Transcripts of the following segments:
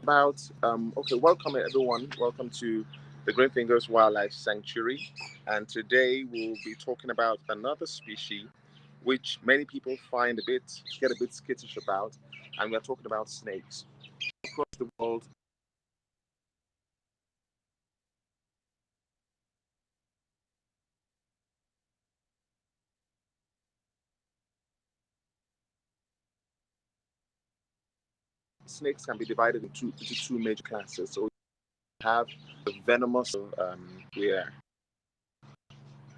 about okay, welcome everyone. Welcome to the Green Fingers Wildlife Sanctuary, and today we'll be talking about another species which many people find get a bit skittish about, and we're talking about snakes. Across the world, snakes can be divided into two major classes. So we have the venomous, where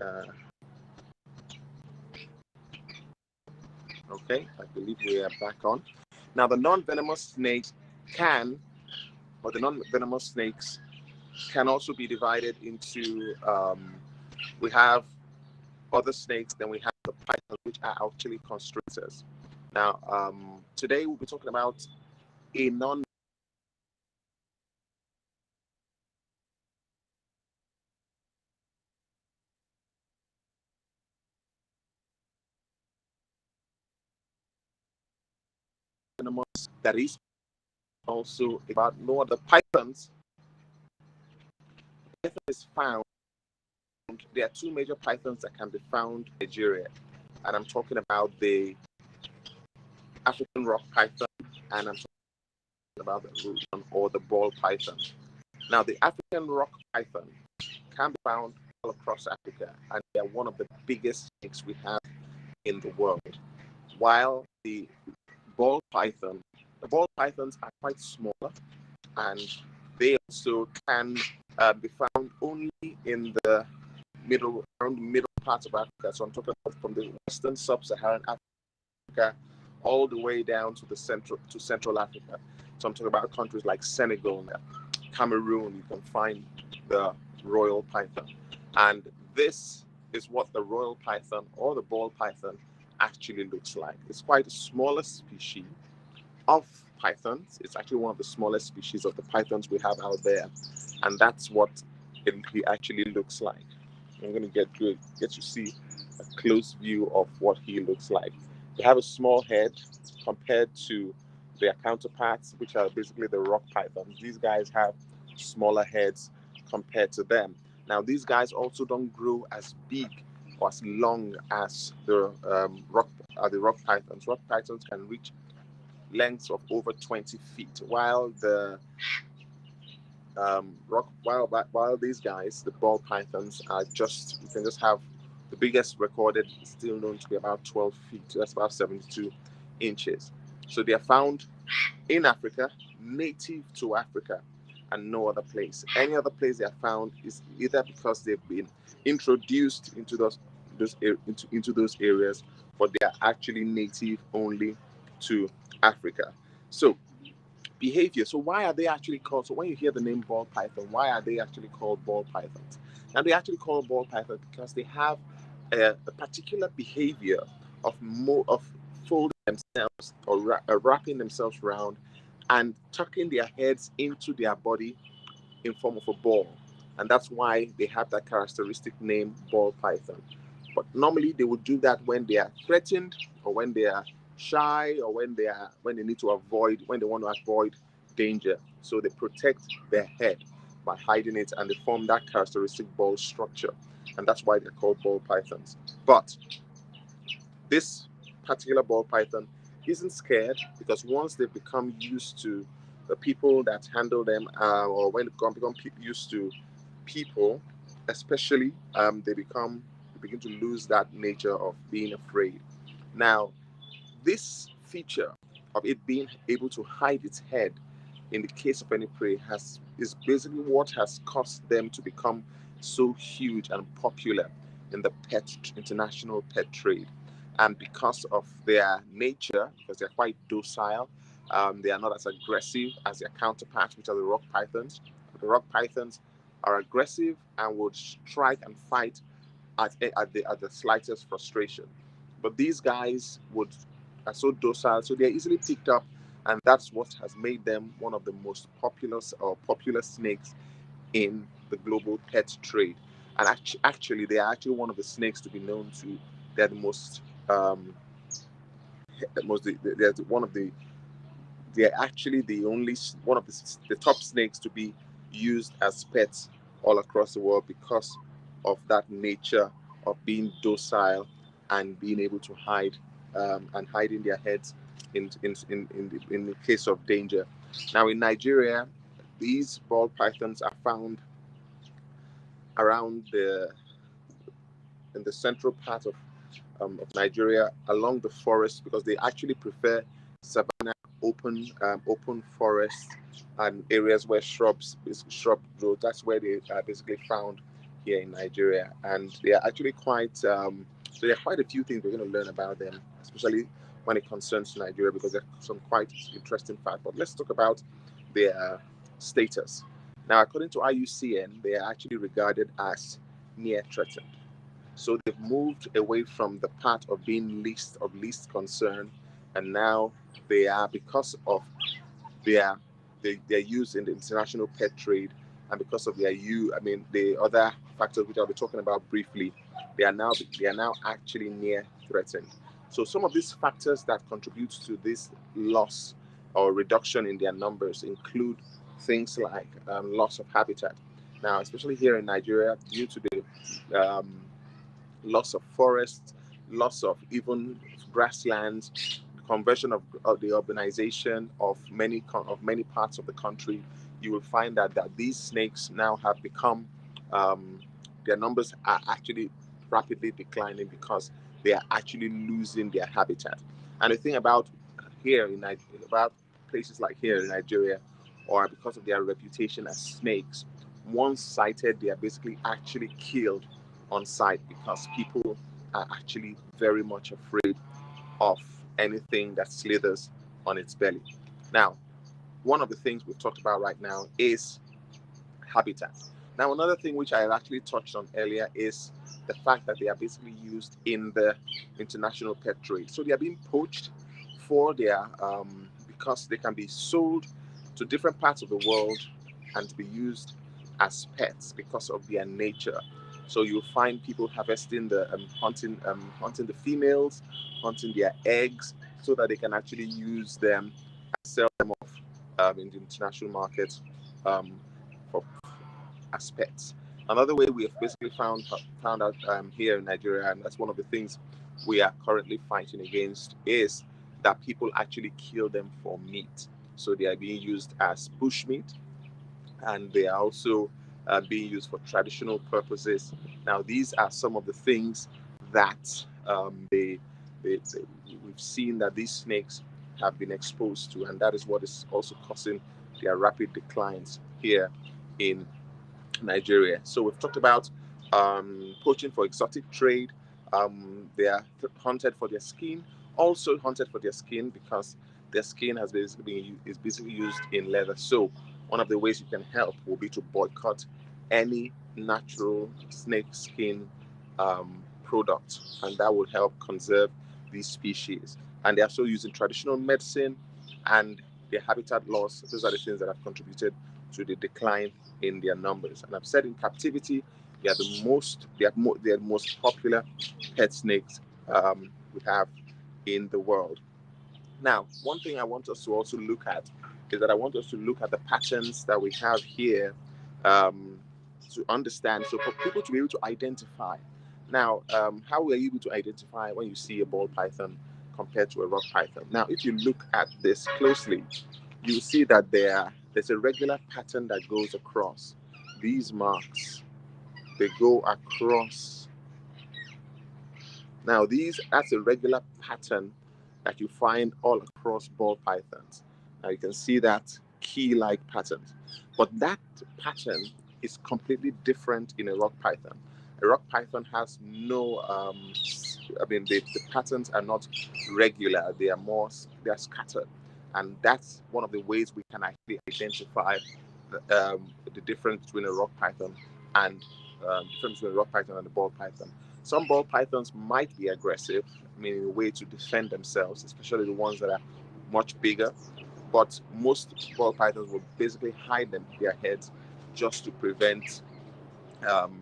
uh, okay, I believe we are back on. Now, the non-venomous snakes can, or the non-venomous snakes can also be divided into we have other snakes, then we have the pythons, which are actually constrictors. Now, today we'll be talking about a non-venomous that is also about no other pythons. Python is found. There are two major pythons that can be found in Nigeria, and I'm talking about the African rock python, and I'm talking about the Russian or the ball python. Now, the African rock python can be found all across Africa, and they are one of the biggest snakes we have in the world. While the ball pythons are quite smaller, and they also can be found only in the around the middle parts of Africa. So I'm talking about from the western sub-Saharan Africa all the way down to the Central Africa. So I'm talking about countries like Senegal, Cameroon. You can find the royal python, and this is what the royal python or the ball python actually looks like. It's quite a smaller species of pythons. It's actually one of the smallest species of the pythons we have out there, and that's what he actually looks like. I'm going to get to see a close view of what he looks like. They have a small head compared to their counterparts, which are basically the rock pythons. These guys have smaller heads compared to them. Now, these guys also don't grow as big or as long as the rock pythons. Rock pythons can reach lengths of over 20 feet, while the while these guys, the ball pythons, are just you can just have the biggest recorded is still known to be about 12 feet. So that's about 72 inches. So they are found in Africa, native to Africa, and no other place. Any other place they are found is either because they've been introduced into those areas, but they are actually native only to Africa. So behavior. So why are they actually called? So when you hear the name ball python, why are they actually called ball pythons? Now they actually call ball python because they have a particular behavior of folding themselves or wrapping themselves around and tucking their heads into their body in form of a ball, and that's why they have that characteristic name ball python. But normally they would do that when they are threatened or when they are shy or when they need to avoid when they want to avoid danger. So they protect their head by hiding it, and they form that characteristic ball structure, and that's why they're called ball pythons. But this particular ball python isn't scared because once they become used to the people that handle them, or when they become used to people, especially, they begin to lose that nature of being afraid. Now, this feature of it being able to hide its head in the case of any prey has is basically what has caused them to become so huge and popular in the international pet trade. And because of their nature, because they're quite docile, they are not as aggressive as their counterparts, which are the rock pythons. The rock pythons are aggressive and would strike and fight at the slightest frustration. But these guys would are so docile, so they're easily picked up, and that's what has made them one of the most popular snakes in the global pet trade. And actually, they are actually one of the snakes to be known to. They're the most, they're one of the they're actually one of the top snakes to be used as pets all across the world because of that nature of being docile and being able to hide and hiding their heads in the case of danger. Now in Nigeria, these ball pythons are found around the in the central part of Nigeria along the forest because they actually prefer savanna, open forest, and areas where shrub grow. That's where they are basically found here in Nigeria, and they are actually quite. So there are quite a few things we're going to learn about them, especially when it concerns Nigeria, because there are some quite interesting facts. But let's talk about their status. Now, according to IUCN, they are actually regarded as near threatened. So they've moved away from the part of being least concern, and now they are, because of their their use in the international pet trade, and because of the other factors which I'll be talking about briefly, they are now actually near threatened. So some of these factors that contribute to this loss or reduction in their numbers include things like loss of habitat. Now, especially here in Nigeria, due to the loss of forests, loss of even grasslands, conversion of the urbanization of many parts of the country, you will find that these snakes now have become their numbers are actually rapidly declining because they are actually losing their habitat. And the thing about about places like here in Nigeria, or because of their reputation as snakes, once sighted, they are basically actually killed on sight because people are actually very much afraid of anything that slithers on its belly. Now, one of the things we've talked about right now is habitat. Now, another thing which I have actually touched on earlier is the fact that they are basically used in the international pet trade. So they are being poached for their because they can be sold to different parts of the world and to be used as pets because of their nature. So you'll find people harvesting hunting the females, hunting their eggs, so that they can actually use them and sell them off in the international market for as pets. Another way we have basically found out here in Nigeria, and that's one of the things we are currently fighting against, is that people actually kill them for meat. So they are being used as bushmeat, and they are also being used for traditional purposes. Now, these are some of the things that we've seen that these snakes have been exposed to, and that is what is also causing their rapid declines here in Nigeria. So we've talked about poaching for exotic trade. They are hunted for their skin, also hunted for their skin because their skin is basically used in leather. So one of the ways you can help will be to boycott any natural snake skin product, and that will help conserve these species. And they are also using traditional medicine and their habitat loss. Those are the things that have contributed to the decline in their numbers. And I've said in captivity, they are the most popular pet snakes we have in the world. Now, one thing I want us to also look at is that I want us to look at the patterns that we have here um, to understand, so for people to be able to identify. Now, how are you able to identify when you see a ball python compared to a rock python? Now, if you look at this closely, you see that there's a regular pattern that goes across these marks. They go across. Now, that's a regular pattern that you find all across ball pythons. Now, you can see that key-like pattern. But that pattern is completely different in a rock python. A rock python has no, the patterns are not regular. They are scattered. And that's one of the ways we can actually identify the difference between a rock python and the ball python. Some ball pythons might be aggressive, meaning a way to defend themselves, especially the ones that are much bigger. But most ball pythons will basically hide their heads just to prevent um,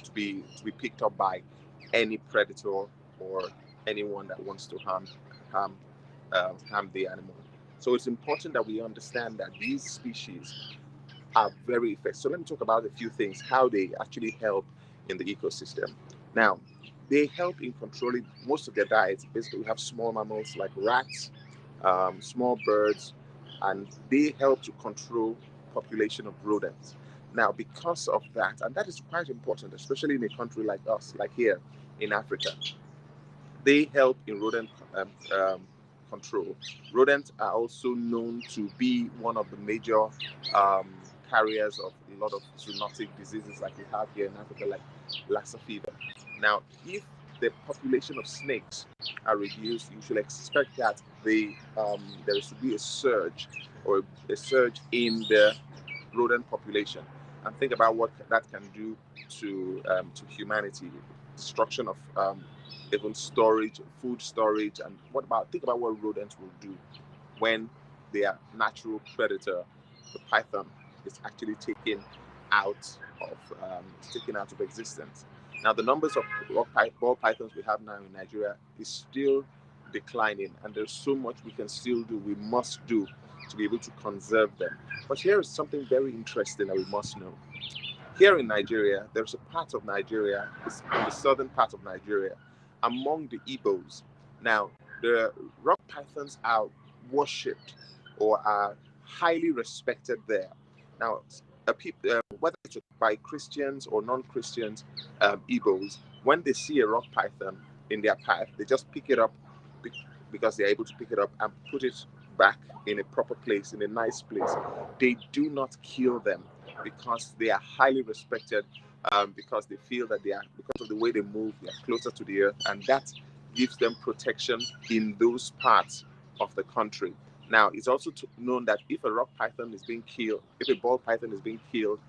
to be picked up by any predator or anyone that wants to harm the animal. So it's important that we understand that these species are very effective. So let me talk about a few things, how they actually help in the ecosystem. Now, they help in controlling most of their diets. Basically, we have small mammals like rats, small birds, and they help to control population of rodents. Now, because of that, and that is quite important, especially in a country like us, like here in Africa, they help in rodent control. Rodents are also known to be one of the major carriers of a lot of zoonotic diseases like we have here in Africa, like Lassa fever. Now, if the population of snakes are reduced, you should expect that there should be a surge or a surge in the rodent population. And think about what that can do to humanity, destruction of even storage, food storage, and think about what rodents will do when their natural predator, the python, is actually taken out of existence. Now, the numbers of ball pythons we have now in Nigeria is still declining, and there's so much we can still do. We must do to be able to conserve them. But here is something very interesting that we must know. Here in Nigeria, there's a part of Nigeria, it's in the southern part of Nigeria, among the Igbos. Now, the rock pythons are worshipped or are highly respected there. Now, whether it's by Christians or non-Christians, Igbos, when they see a rock python in their path, they just pick it up because they're able to pick it up and put it back in a proper place, in a nice place. They do not kill them because they are highly respected, because they feel that because of the way they move, they are closer to the earth, and that gives them protection in those parts of the country. Now, it's also known that if a rock python is being killed, if a ball python is being killed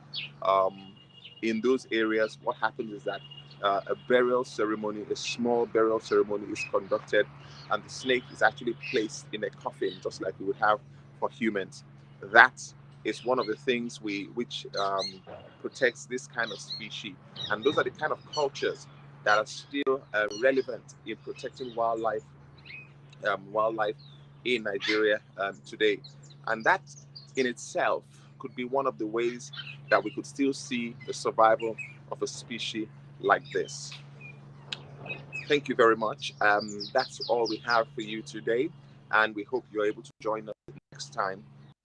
in those areas, what happens is that a burial ceremony, a small burial ceremony is conducted, and the snake is actually placed in a coffin, just like we would have for humans. That is one of the things which protects this kind of species, and those are the kind of cultures that are still relevant in protecting wildlife in Nigeria today. And that in itself could be one of the ways that we could still see the survival of a species like this. Thank you very much. That's all we have for you today, and we hope you're able to join us next time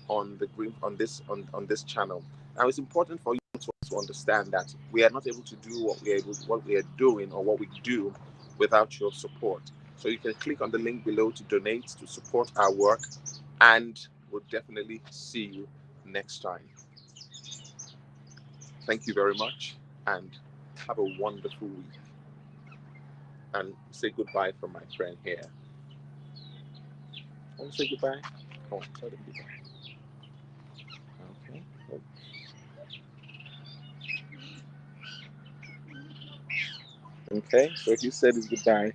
on on this channel. Now, it's important for you to understand that we are not able to do what we are doing or what we do without your support. So you can click on the link below to donate to support our work, and we'll definitely see you next time. Thank you very much, and have a wonderful week. And say goodbye from my friend here. Want to say goodbye? Come on, tell them goodbye. Okay. Okay, so he said his goodbye.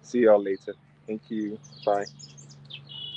See y'all later. Thank you. Bye.